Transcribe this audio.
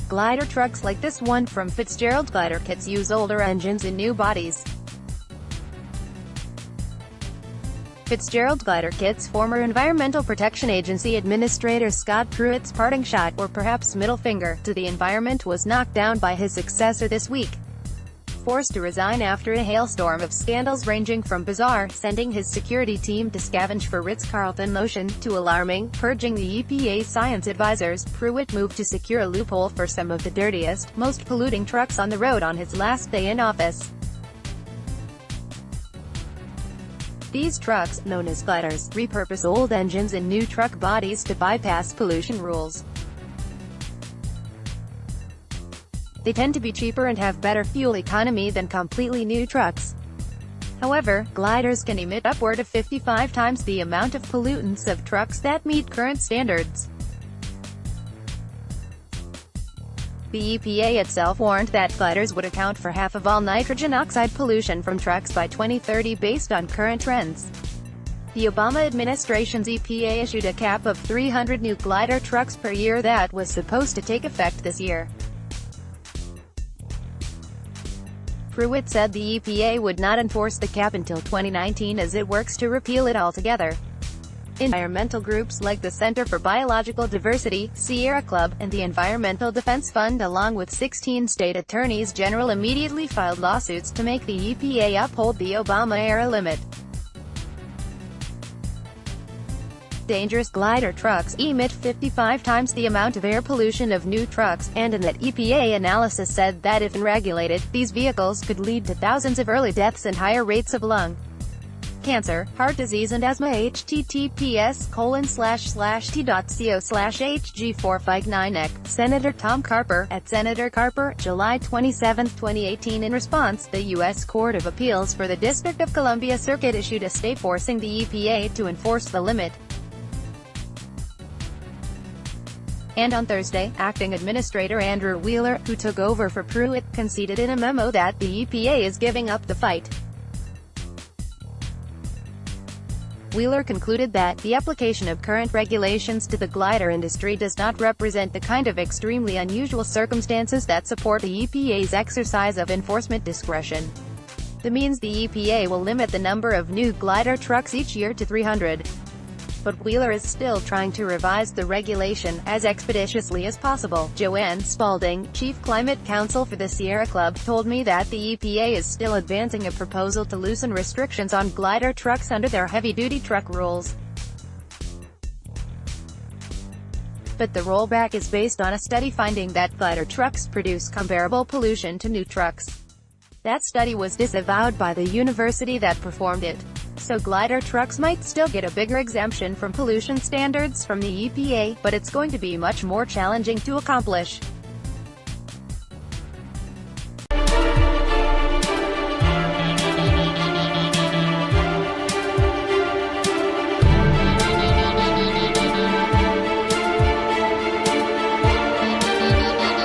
glider trucks like this one from Fitzgerald Glider Kits use older engines in new bodies. Fitzgerald Glider Kits former Environmental Protection Agency Administrator Scott Pruitt's parting shot, or perhaps middle finger, to the environment was knocked down by his successor this week. Forced to resign after a hailstorm of scandals ranging from bizarre, sending his security team to scavenge for Ritz-Carlton lotion, to alarming, purging the EPA science advisors, Pruitt moved to secure a loophole for some of the dirtiest, most polluting trucks on the road on his last day in office. These trucks, known as gliders, repurpose old engines in new truck bodies to bypass pollution rules. They tend to be cheaper and have better fuel economy than completely new trucks. However, gliders can emit upward of 55 times the amount of pollutants of trucks that meet current standards. The EPA itself warned that gliders would account for half of all nitrogen oxide pollution from trucks by 2030 based on current trends. The Obama administration's EPA issued a cap of 300 new glider trucks per year that was supposed to take effect this year. Pruitt said the EPA would not enforce the cap until 2019 as it works to repeal it altogether. Environmental groups like the Center for Biological Diversity, Sierra Club, and the Environmental Defense Fund along with 16 state attorneys general immediately filed lawsuits to make the EPA uphold the Obama-era limit. Dangerous glider trucks emit 55 times the amount of air pollution of new trucks, and an EPA analysis said that if unregulated, these vehicles could lead to thousands of early deaths and higher rates of lung cancer, heart disease and asthma. https://t.co/hg459ec. Senator Tom Carper, at Senator Carper, July 27, 2018. In response, the U.S. Court of Appeals for the District of Columbia Circuit issued a stay forcing the EPA to enforce the limit. And on Thursday, Acting Administrator Andrew Wheeler, who took over for Pruitt, conceded in a memo that the EPA is giving up the fight. Wheeler concluded that the application of current regulations to the glider industry does not represent the kind of extremely unusual circumstances that support the EPA's exercise of enforcement discretion. That means the EPA will limit the number of new glider trucks each year to 300. But Wheeler is still trying to revise the regulation as expeditiously as possible. Joanne Spalding, Chief Climate Counsel for the Sierra Club, told me that the EPA is still advancing a proposal to loosen restrictions on glider trucks under their heavy-duty truck rules. But the rollback is based on a study finding that glider trucks produce comparable pollution to new trucks. That study was disavowed by the university that performed it. So glider trucks might still get a bigger exemption from pollution standards from the EPA, but it's going to be much more challenging to accomplish.